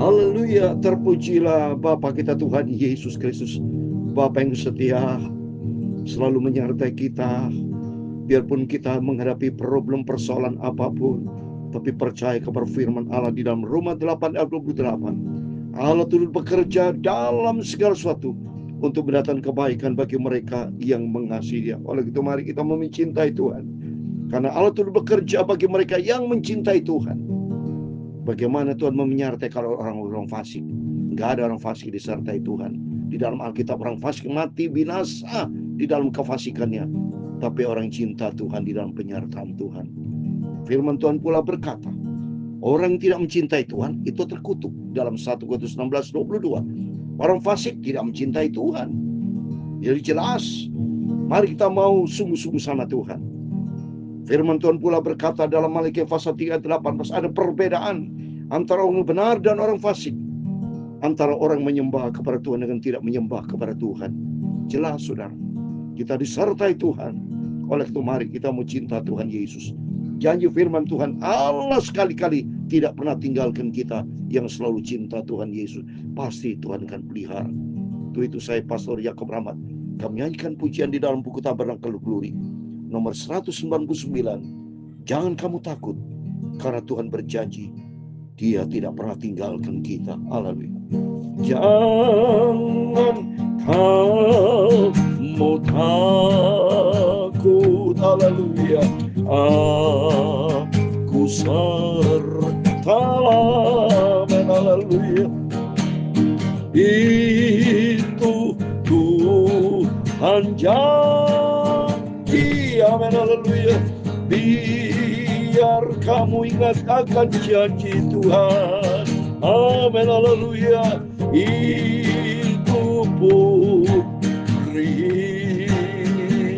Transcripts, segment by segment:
Haleluya, terpujilah Bapa kita Tuhan Yesus Kristus, Bapa yang setia, selalu menyertai kita. Biarpun kita menghadapi problem persoalan apapun, tapi percaya kepada firman Allah di dalam Roma 8 ayat 28. Allah turut bekerja dalam segala sesuatu untuk mendatangkan kebaikan bagi mereka yang mengasihi Dia. Oleh itu mari kita mencintai Tuhan, karena Allah turut bekerja bagi mereka yang mencintai Tuhan. Bagaimana Tuhan menyertai kalau orang-orang fasik? Enggak ada orang fasik disertai Tuhan. Di dalam Alkitab orang fasik mati binasa di dalam kefasikannya. Tapi orang cinta Tuhan di dalam penyertaan Tuhan. Firman Tuhan pula berkata, orang yang tidak mencintai Tuhan itu terkutuk. Dalam 1 Korintus 16:22. Orang fasik tidak mencintai Tuhan. Jadi jelas, mari kita mau sungguh-sungguh sama Tuhan. Firman Tuhan pula berkata dalam Malikiya pasal 3:18, ada perbedaan antara orang benar dan orang fasik, antara orang menyembah kepada Tuhan dengan tidak menyembah kepada Tuhan. Jelas saudara, kita disertai Tuhan. Oleh itu mari kita mau cinta Tuhan Yesus. Janji firman Tuhan, Allah sekali-kali tidak pernah tinggalkan kita yang selalu cinta Tuhan Yesus. Pasti Tuhan akan pelihara. Itu saya Pastor Yakob Rahmat. Kami nyanyikan pujian di dalam buku Tabernakel Glory nomor 199. Jangan kamu takut, karena Tuhan berjanji Dia tidak pernah tinggalkan kita. Haleluya. Jangan kamu takut, haleluya, aku sertamu, haleluya. Itu Tuhan janji, amin, haleluya. Biar kamu ingat akan janji Tuhan, amin, haleluya. Itu putri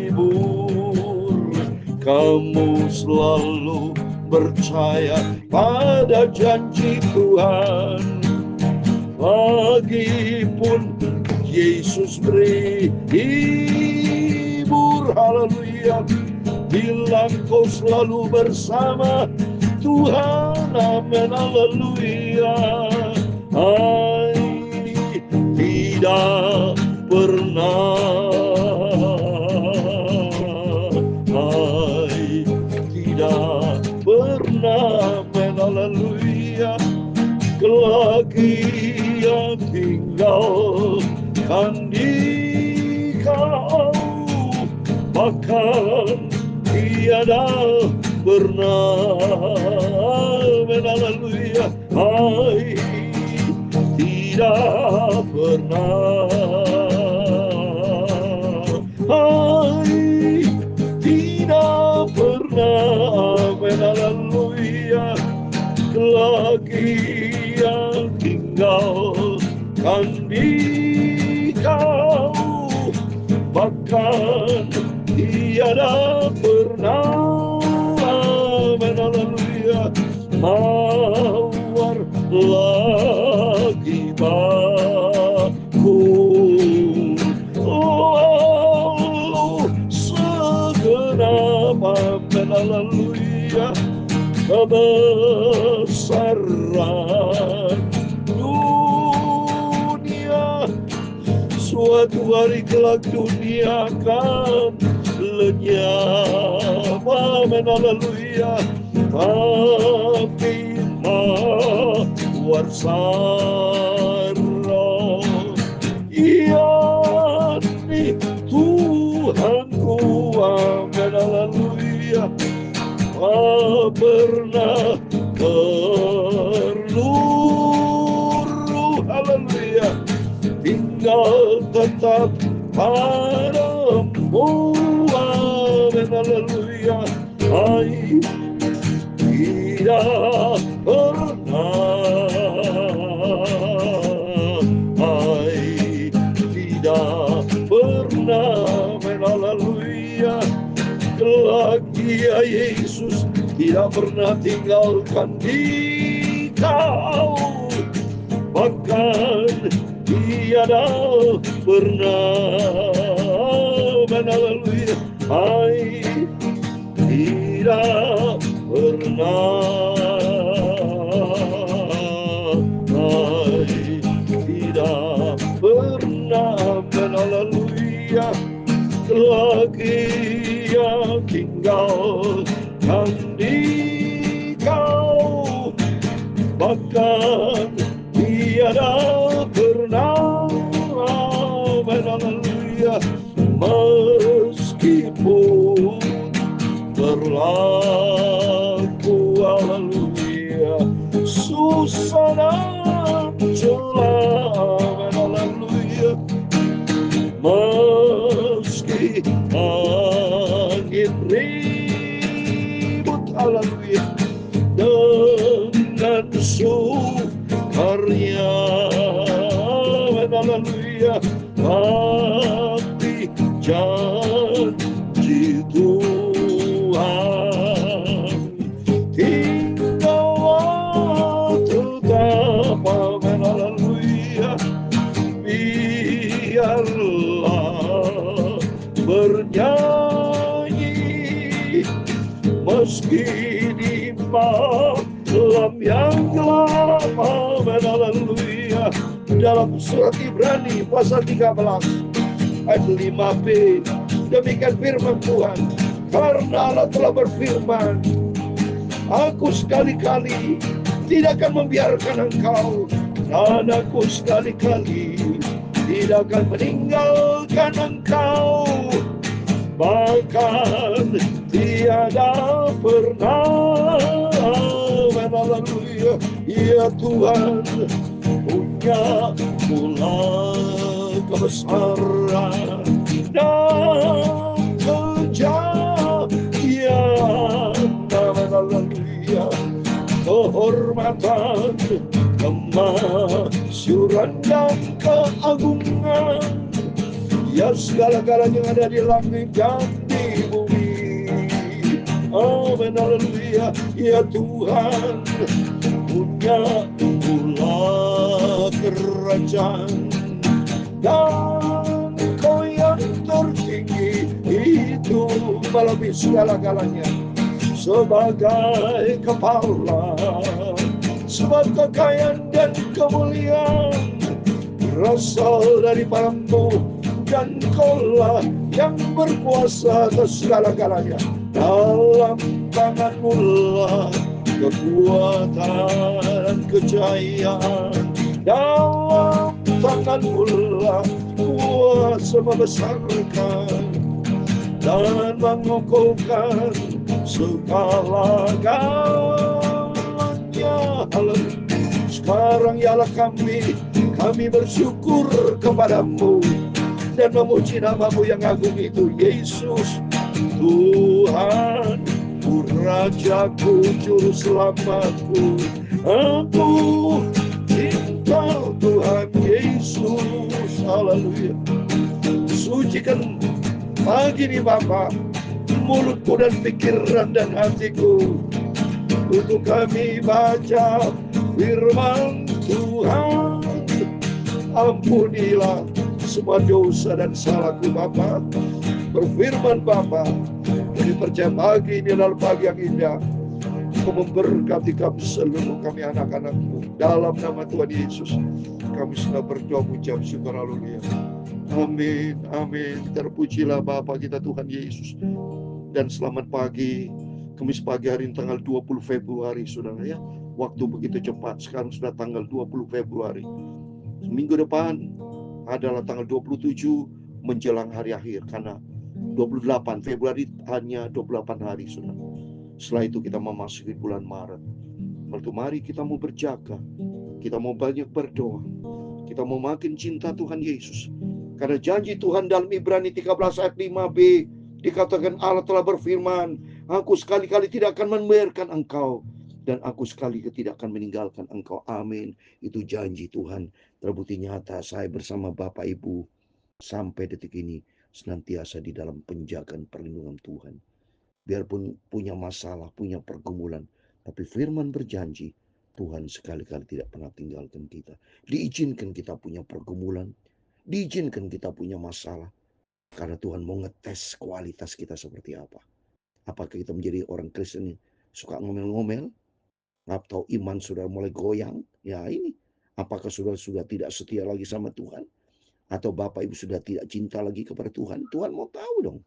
hibur, kamu selalu percaya pada janji Tuhan. Lagipun Yesus beri hibur, haleluya. Bilang kau selalu bersama Tuhan, amin, haleluya. Hai, tidak pernah, hai, tidak pernah, amin, haleluya. Kelagi yang tinggalkan di kau, bahkan tiada pernah, amin, haleluya. Hai, tidak pernah, hai, tidak pernah, amin, haleluya. Lagi yang tinggalkan di kau, bahkan tiada pernah, amin, haleluya. Mawar lagi baku, lalu segenap, amin, haleluya. Kebesaran dunia, suatu hari kelak dunia akan lenyap, amin, haleluya. Tapi mawar sara, yakni Tuhanku, amin, haleluya. Tak pernah terluruh, haleluya. Tinggal tetap padamu, amin, haleluya. Hai, tidak pernah, hai, tidak pernah, amin, haleluya. Lagi ya Yesus tidak pernah tinggalkan di kau, bahkan tiada pernah, amin, haleluya. Hai, tidak pernah, bahkan tiada pernah. Haleluya. Meskipun berlaku, haleluya, susah dan celah, haleluya, meski angin ribut, haleluya, dengan sukarnya, haleluya, tapi janji Tuhan tinggallah tetap, haleluya, biarlah bernyanyi meski di malam yang gelap, haleluya. Dalam surat Ibrani pasal 13 ayat 5b, demikian firman Tuhan, karena Allah telah berfirman, aku sekali-kali tidak akan membiarkan engkau, dan aku sekali-kali tidak akan meninggalkan engkau, bahkan tiada pernah. Haleluya. Ya Tuhan, punya mula kebesaran dan kejayaan, haleluya, kehormatan, kemasyuran dan keagungan, ya segala-galanya yang ada di langit dan di bumi. Amin, haleluya. Ya Tuhan, punya mula kerajaan, dan Kau yang tertinggi itu melebihi segala-galanya. Sebagai kepala, sebab kekayaan dan kemuliaan berasal dari padamu, dan Kaulah yang berkuasa atas segala-galanya. Dalam tangan-Mu lah kekuatan dan kejayaan, dalam tangan-Mu lah kuasa membesarkan dan mengukuhkan segala-galanya. Sekarang ialah kami bersyukur kepadamu dan memuji nama-Mu yang agung itu, Yesus. Tuhan, Rajaku, Juru Selamatku, aku cinta Tuhan Yesus. Haleluya. Sucikan pagi ini Bapa mulutku dan pikiran dan hatiku, untuk kami baca firman Tuhan. Ampunilah semua dosa dan salahku Bapa. Berfirman Bapa, kami percaya pagi ini adalah pagi yang indah. Kau memberkati kami seluruh kami anak-anak-Mu. Dalam nama Tuhan Yesus kami sudah berdoa ucap syukur, haleluya. Amin, amin. Terpujilah Bapa kita Tuhan Yesus. Dan selamat pagi, Kamis pagi hari ini tanggal 20 Februari, saudara ya. Waktu begitu cepat, sekarang sudah tanggal 20 Februari. Minggu depan adalah tanggal 27 menjelang hari akhir, karena 28 Februari hanya 28 hari, saudara. Setelah itu kita memasuki bulan Maret. Lalu mari kita mau berjaga, kita mau banyak berdoa, kita mau makin cinta Tuhan Yesus. Karena janji Tuhan dalam Ibrani 13 ayat 5b dikatakan, Allah telah berfirman, aku sekali-kali tidak akan membiarkan engkau, dan aku sekali tidak akan meninggalkan engkau. Amin. Itu janji Tuhan terbukti nyata. Saya bersama Bapak Ibu sampai detik ini senantiasa di dalam penjagaan perlindungan Tuhan. Biarpun punya masalah, punya pergumulan, tapi firman berjanji, Tuhan sekali-kali tidak pernah tinggalkan kita. Diizinkan kita punya pergumulan, diizinkan kita punya masalah, karena Tuhan mau ngetes kualitas kita seperti apa. Apakah kita menjadi orang Kristen yang suka ngomel-ngomel, atau iman sudah mulai goyang? Ya ini, apakah sudah tidak setia lagi sama Tuhan? Atau Bapak Ibu sudah tidak cinta lagi kepada Tuhan? Tuhan mau tahu dong.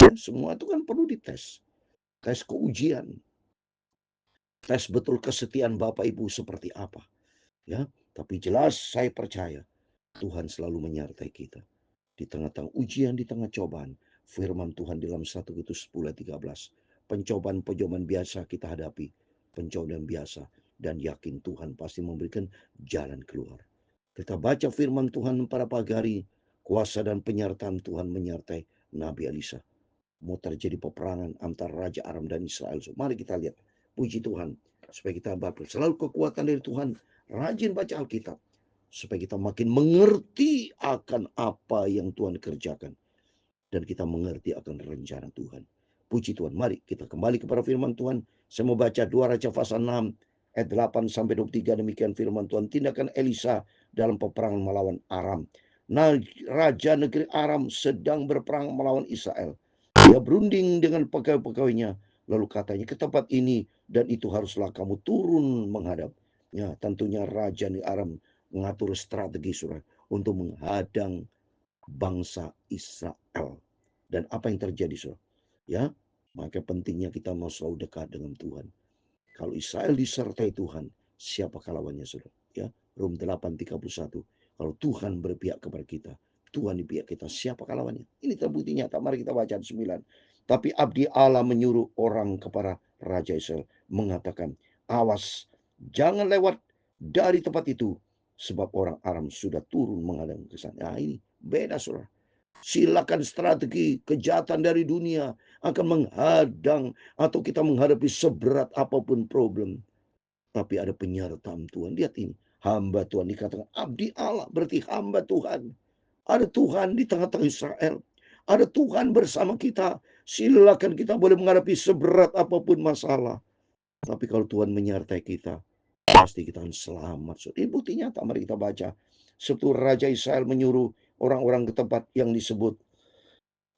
Ya, semua itu kan perlu dites. Tes keujian. tes betul kesetiaan Bapak Ibu seperti apa. Ya, tapi jelas saya percaya Tuhan selalu menyertai kita. Di tengah-tengah ujian, di tengah cobaan, firman Tuhan dalam 1 Korintus 10:13. Pencobaan-pencobaan biasa kita hadapi, pencobaan biasa, dan yakin Tuhan pasti memberikan jalan keluar. Kita baca firman Tuhan pada pagi hari, kuasa dan penyertaan Tuhan menyertai Nabi Elisa. Mau terjadi peperangan antara Raja Aram dan Israel. So, mari kita lihat, puji Tuhan, supaya kita selalu kekuatan dari Tuhan, rajin baca Alkitab, supaya kita makin mengerti akan apa yang Tuhan kerjakan. Dan kita mengerti akan rencana Tuhan. Puji Tuhan. Mari kita kembali kepada firman Tuhan. Saya mau baca 2 Raja pasal 6 ayat 8-23. Demikian firman Tuhan. Tindakan Elisa dalam peperangan melawan Aram. Nah, raja negeri Aram sedang berperang melawan Israel. Dia berunding dengan pegawai-pegawainya. Lalu katanya, ke tempat ini dan itu haruslah kamu turun menghadap. Ya, tentunya raja negeri Aram mengatur strategi untuk menghadang bangsa Israel. Dan apa yang terjadi, saudara? Ya, maka pentingnya kita mau selalu dekat dengan Tuhan. Kalau Israel disertai Tuhan, siapa lawannya, saudara? Ya, Rom 8:31. Kalau Tuhan berpihak kepada kita, Tuhan di pihak kita, siapa lawannya? Ini terbukti nyata. Mari kita baca 9. Tapi abdi Allah menyuruh orang kepada Raja Israel, mengatakan, awas, jangan lewat dari tempat itu, sebab orang Aram sudah turun menghadang ke sana. Nah, ini beda, saudara. Silakan strategi kejahatan dari dunia akan menghadang atau kita menghadapi seberat apapun problem. Tapi ada penyertaan Tuhan. Lihat ini. Hamba Tuhan dikatakan abdi Allah. Berarti hamba Tuhan. Ada Tuhan di tengah-tengah Israel. Ada Tuhan bersama kita. Silakan kita boleh menghadapi seberat apapun masalah. Tapi kalau Tuhan menyertai kita, pasti kita akan selamat. Ini bukti nyata. Mari kita baca. Setelah Raja Israel menyuruh orang-orang ke tempat yang disebut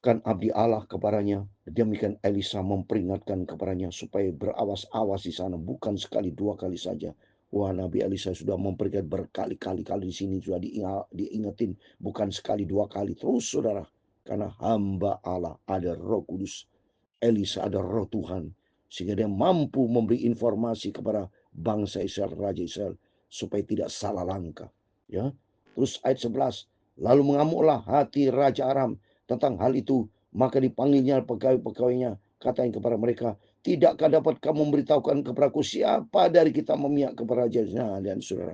kan abdi Allah kepadanya. Demikian Elisa memperingatkan kepadanya supaya berawas-awas di sana, bukan sekali dua kali saja. Wah, Nabi Elisa sudah memperingatkan berkali-kali di sini sudah diingetin, bukan sekali dua kali. Terus saudara, karena hamba Allah ada Roh Kudus, Elisa ada Roh Tuhan, sehingga dia mampu memberi informasi kepada bangsa Israel, Raja Israel, supaya tidak salah langkah. Ya, terus ayat 11, lalu mengamuklah hati Raja Aram tentang hal itu, maka dipanggilnya pegawai-pegawainya, katanya kepada mereka, tidakkah dapat kamu memberitahukan kepadaku siapa dari kita memihak kepada Raja? Nah, dan saudara,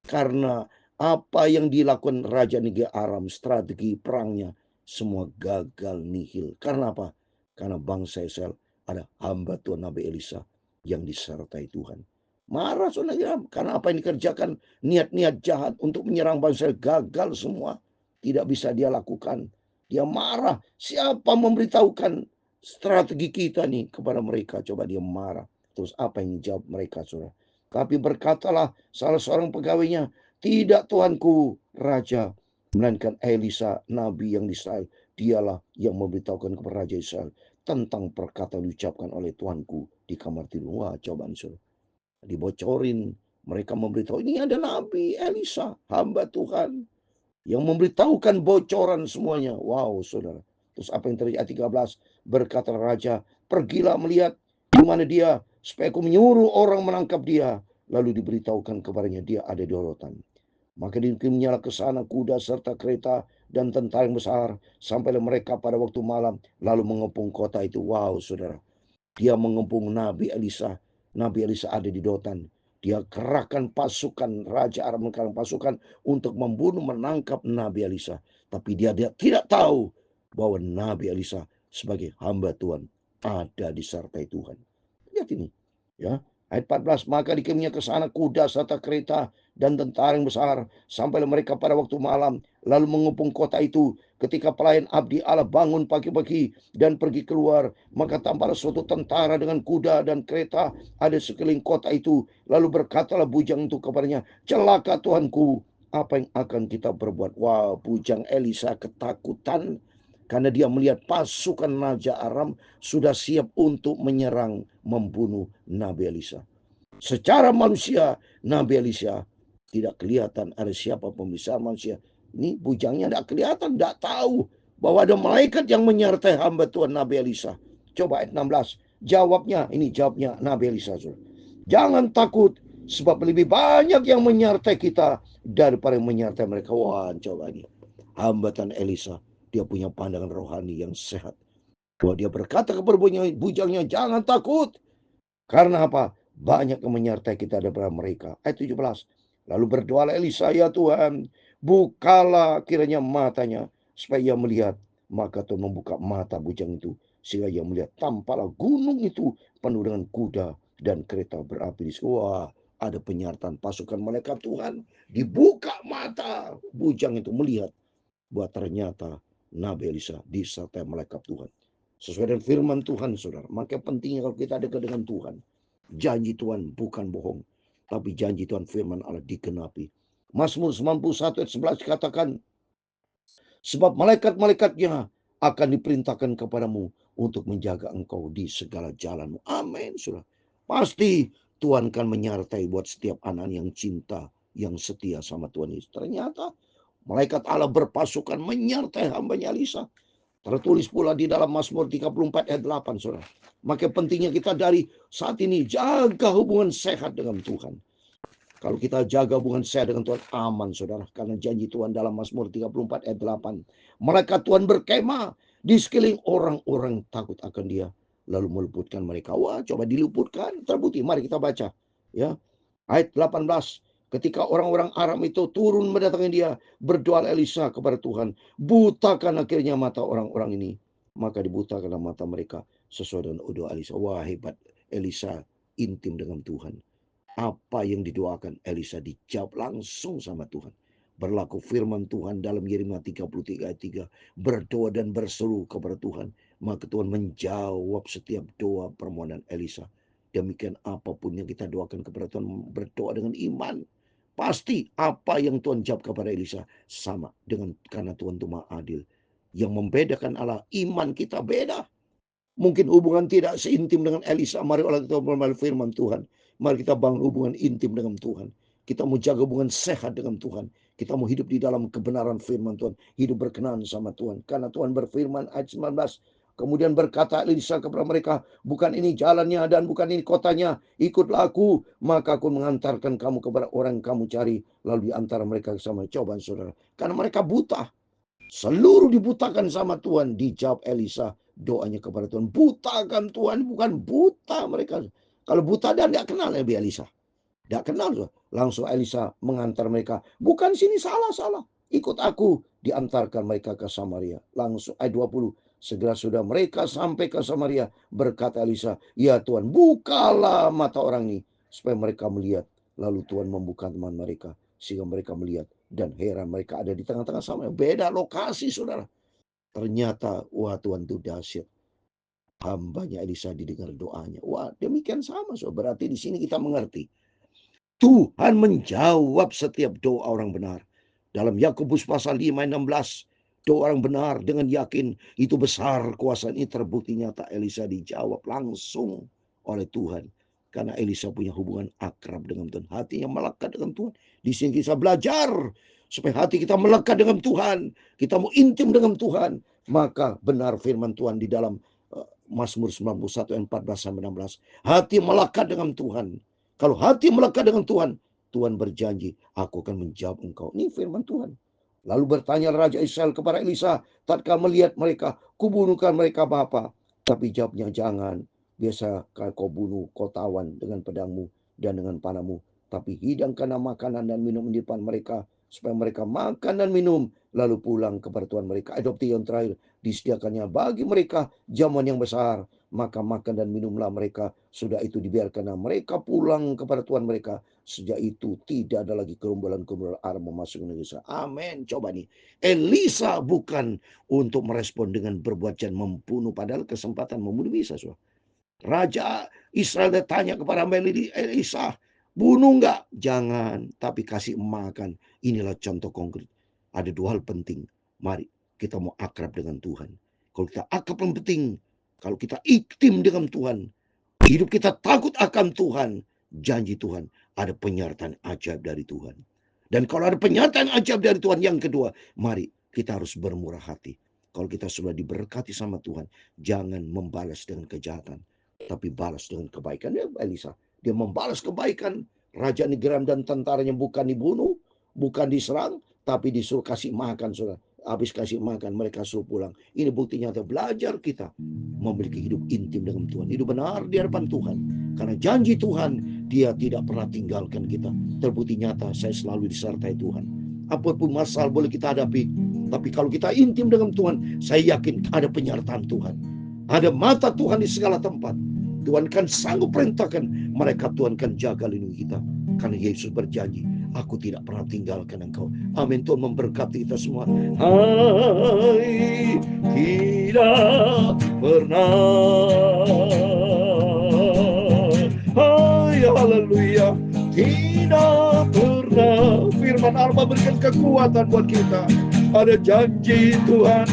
karena apa yang dilakukan Raja negeri Aram, strategi perangnya, semua gagal nihil. Karena apa? Karena bangsa Israel ada hamba Tuhan Nabi Elisa yang disertai Tuhan. Marah saudara, karena apa yang dikerjakan, niat-niat jahat untuk menyerang bangsa gagal semua. Tidak bisa dia lakukan. Dia marah. Siapa memberitahukan strategi kita nih kepada mereka? Coba dia marah. Terus apa yang dijawab mereka, saudara? Tapi berkatalah salah seorang pegawainya, tidak tuanku Raja, melainkan Elisa, Nabi yang di Israel. Dialah yang memberitahukan kepada Raja Israel tentang perkataan diucapkan oleh tuanku di kamar tidur. Wah, cobaan, saudara. Dibocorin. Mereka memberitahu, ini ada Nabi Elisa, hamba Tuhan, yang memberitahukan bocoran semuanya. Wow, saudara. Terus apa yang terjadi? Ayat 13, berkata raja, pergilah melihat di mana dia, supaya aku menyuruh orang menangkap dia. Lalu diberitahukan kepadanya dia ada di Dorotan. Maka dikirimnya ke sana kuda serta kereta dan tentara yang besar. Sampailah mereka pada waktu malam, lalu mengepung kota itu. Wow, saudara. Dia mengepung Nabi Elisa. Nabi Elisa ada di Dotan. Dia kerahkan pasukan, Raja Aram mengerahkan pasukan untuk membunuh, menangkap Nabi Elisa. Tapi dia tidak tahu bahwa Nabi Elisa sebagai hamba Tuhan ada disertai Tuhan. Lihat ini. Ya, ayat 14, maka dikirimnya ke sana kuda serta kereta dan tentara yang besar. Sampailah mereka pada waktu malam, lalu mengepung kota itu. Ketika pelayan abdi Allah bangun pagi-pagi dan pergi keluar, maka tampaklah suatu tentara dengan kuda dan kereta ada sekeliling kota itu. Lalu berkatalah bujang itu kepadanya, celaka Tuanku, apa yang akan kita berbuat? Wah, bujang Elisa ketakutan karena dia melihat pasukan Raja Aram sudah siap untuk menyerang, membunuh Nabi Elisa. Secara manusia, Nabi Elisa tidak kelihatan ada siapa pembesar manusia. Ini bujangnya tidak kelihatan, tidak tahu bahwa ada malaikat yang menyertai hamba Tuhan Nabi Elisa. Coba ayat 16. Jawabnya, ini jawabnya Nabi Elisa. Jangan takut, sebab lebih banyak yang menyertai kita daripada yang menyertai mereka. Wah, coba ini. Hambatan Elisa, dia punya pandangan rohani yang sehat. Bahwa dia berkata kepada bujangnya, jangan takut. Karena apa? Banyak yang menyertai kita daripada mereka. Ayat 17. Lalu berdoalah Elisa, ya Tuhan, bukalah kiranya matanya, supaya ia melihat. Maka Tuhan membuka mata bujang itu, sehingga ia melihat. Tampaklah gunung itu penuh dengan kuda dan kereta berapi. Wah, ada penyertaan pasukan malaikat Tuhan. Dibuka mata bujang itu melihat bahwa ternyata Nabi Elisa disertai malaikat Tuhan. Sesuai dengan firman Tuhan, saudara. Maka pentingnya kalau kita dekat dengan Tuhan. Janji Tuhan bukan bohong, tapi janji Tuhan firman Allah digenapi. Mazmur 91 ayat 11 katakan, sebab malaikat-malaikatnya akan diperintahkan kepadamu untuk menjaga engkau di segala jalanmu. Amin, saudara. Pasti Tuhan akan menyertai buat setiap anak yang cinta, yang setia sama Tuhan Yesus. Ternyata malaikat Allah berpasukan menyertai hambanya Elisa. Tertulis pula di dalam Mazmur 34 ayat 8, saudara. Maka pentingnya kita dari saat ini jaga hubungan sehat dengan Tuhan. Kalau kita jaga hubungan sehat dengan Tuhan, aman, saudara. Karena janji Tuhan dalam Mazmur 34 ayat 8. Malaikat Tuhan berkemah di sekeliling orang-orang takut akan dia, lalu meluputkan mereka. Wah, coba diluputkan, terbukti. Mari kita baca. Ya, ayat 18. Ketika orang-orang Aram itu turun mendatangi dia, berdoa Elisa kepada Tuhan, butakan akhirnya mata orang-orang ini. Maka dibutakanlah mata mereka sesuai dengan doa Elisa. Wah, hebat. Elisa intim dengan Tuhan. Apa yang didoakan Elisa dijawab langsung sama Tuhan. Berlaku firman Tuhan dalam Yeremia 33 ayat 3. Berdoa dan berseru kepada Tuhan. Maka Tuhan menjawab setiap doa permohonan Elisa. Demikian apapun yang kita doakan kepada Tuhan, berdoa dengan iman. Pasti apa yang Tuhan jawab kepada Elisa sama dengan, karena Tuhan itu Maha Adil. Yang membedakan Allah, iman kita beda. Mungkin hubungan tidak seintim dengan Elisa. Mari kita melalui firman Tuhan. Mari kita bangun hubungan intim dengan Tuhan. Kita mau jaga hubungan sehat dengan Tuhan. Kita mau hidup di dalam kebenaran firman Tuhan. Hidup berkenan sama Tuhan. Karena Tuhan berfirman ayat 19. Kemudian berkata Elisa kepada mereka, bukan ini jalannya dan bukan ini kotanya. Ikutlah aku, maka aku mengantarkan kamu kepada orang yang kamu cari. Lalu di antara mereka sama. Coba saudara. Karena mereka buta. Seluruh dibutakan sama Tuhan. Dijawab Elisa doanya kepada Tuhan. Butakan Tuhan, bukan buta mereka. Kalau buta dan tidak kenal Nabi Elisa. Tidak kenal. Langsung Elisa mengantar mereka. Bukan sini, salah. Ikut aku. Diantarkan mereka ke Samaria. Langsung ayat 20. Segera sudah mereka sampai ke Samaria. Berkata Elisa, ya Tuhan, bukalah mata orang ini. Supaya mereka melihat. Lalu Tuhan membuka teman mereka. Sehingga mereka melihat. Dan heran mereka ada di tengah-tengah Samaria. Beda lokasi, saudara. Ternyata, wah Tuhan itu dahsyat. Hambanya Elisa didengar doanya. Wah, demikian sama. So. Berarti di sini kita mengerti. Tuhan menjawab setiap doa orang benar. Dalam Yakobus pasal 5 ayat 16. Doa orang benar dengan yakin. Itu besar kuasa ini terbukti nyata. Elisa dijawab langsung oleh Tuhan. Karena Elisa punya hubungan akrab dengan Tuhan. Hatinya melekat dengan Tuhan. Di sini kita belajar. Supaya hati kita melekat dengan Tuhan. Kita mau intim dengan Tuhan. Maka benar firman Tuhan di dalam Mazmur 91 ayat 14-16. Hati melekat dengan Tuhan. Kalau hati melekat dengan Tuhan, Tuhan berjanji, aku akan menjawab engkau. Ini firman Tuhan. Lalu bertanya Raja Israel kepada Elisa, tatkala melihat mereka, kubunuhkan mereka Bapa. Tapi jawabnya, jangan. Biasa kau bunuh, kau tawan dengan pedangmu dan dengan panahmu. Tapi hidangkanlah makanan dan minum di depan mereka, supaya mereka makan dan minum, lalu pulang kepada Tuhan mereka. Adopsi yang terakhir, disediakannya bagi mereka jamuan yang besar. Maka makan dan minumlah mereka. Sudah itu dibiarkan mereka pulang kepada Tuhan mereka. Sejak itu tidak ada lagi gerombolan-gerombolan Aram memasuki negeri Israel. Amin. Coba nih. Elisa bukan untuk merespon dengan berbuat jahat membunuh. Padahal kesempatan membunuh bisa. So. Raja Israel tanya kepada Elisa. Bunuh enggak? Jangan. Tapi kasih makan. Inilah contoh konkret. Ada dua hal penting. Mari kita mau akrab dengan Tuhan. Kalau kita akrab yang penting. Kalau kita intim dengan Tuhan, hidup kita takut akan Tuhan, janji Tuhan, ada penyertaan ajaib dari Tuhan. Dan kalau ada penyertaan ajaib dari Tuhan, yang kedua, mari kita harus bermurah hati. Kalau kita sudah diberkati sama Tuhan, jangan membalas dengan kejahatan, tapi balas dengan kebaikan. Ya, Elisa, Dia membalas kebaikan. Raja Nigram dan tentaranya bukan dibunuh, bukan diserang, tapi disuruh kasih makan, saudara. Habis kasih makan, mereka suruh pulang. Ini bukti nyata belajar kita memiliki hidup intim dengan Tuhan. Hidup benar di hadapan Tuhan. Karena janji Tuhan, Dia tidak pernah tinggalkan kita. Terbukti nyata, saya selalu disertai Tuhan. Apapun masalah boleh kita hadapi, tapi kalau kita intim dengan Tuhan, saya yakin ada penyertaan Tuhan. Ada mata Tuhan di segala tempat. Tuhan kan sanggup perintahkan, mereka Tuhan kan jaga lindungi kita. Karena Yesus berjanji, aku tidak pernah tinggalkan engkau. Amin. Tuhan memberkati kita semua. Hai, tidak pernah. Hai, haleluya. Tidak pernah. Firman Allah berikan kekuatan buat kita. Ada janji Tuhan,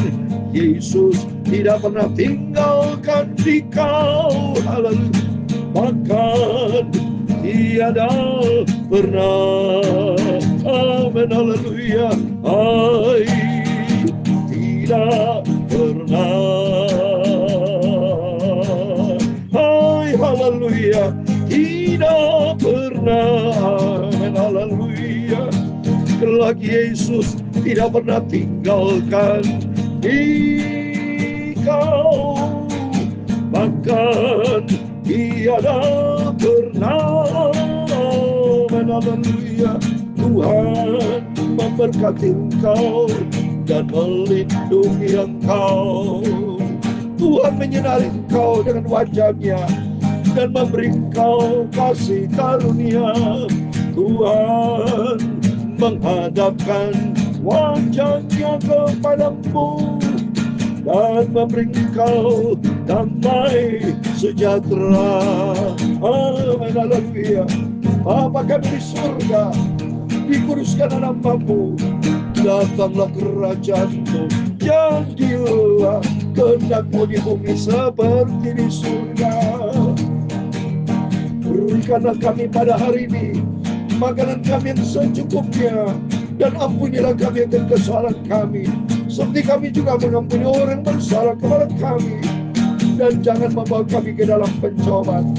Yesus tidak pernah tinggalkan di kau. Haleluya. Bahkan tiada pernah. Amin, haleluya. Hai, tidak pernah. Hai, haleluya. Tidak pernah. Amin, haleluya. Kelak Yesus tidak pernah tinggalkan di kau, bahkan tiada pernah. Haleluya. Tuhan memberkati engkau dan melindungi engkau. Tuhan menyinari engkau dengan wajah-Nya dan memberi engkau kasih karunia. Tuhan menghadapkan wajah-Nya kepadamu dan memberi engkau damai sejahtera. Amin, haleluya. Bapa kami di surga, dikuduskan namamu, datanglah kerajaan-Mu, jadilah kehendak-Mu di bumi seperti di surga. Berikanlah kami pada hari ini makanan kami yang secukupnya, dan ampunilah kami akan kesalahan kami, seperti kami juga mengampuni orang bersalah kepada kami. Dan jangan membawa kami ke dalam pencobaan,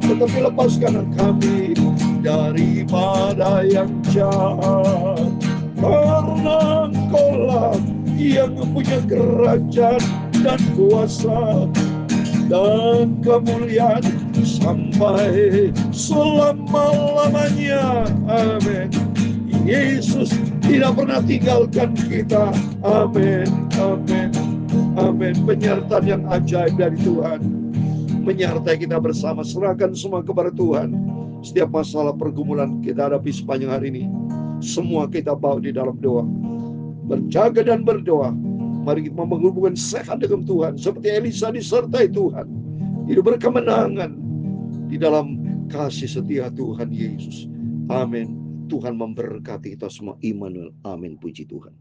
tetapi lepaskanlah kami daripada yang jahat. Karena Engkau-lah yang mempunyai kerajaan dan kuasa dan kemuliaan sampai selama-lamanya. Amin. Yesus tidak pernah tinggalkan kita. Amin. Amin. Amin. Penyertaan yang ajaib dari Tuhan menyertai kita bersama. Serahkan semua kepada Tuhan. Setiap masalah pergumulan kita hadapi sepanjang hari ini, semua kita bawa di dalam doa. Berjaga dan berdoa. Mari kita menghubungkan sehat dengan Tuhan, seperti Elisa disertai Tuhan. Hidup berkemenangan di dalam kasih setia Tuhan Yesus. Amin. Tuhan memberkati kita semua. Immanuel. Amin. Puji Tuhan.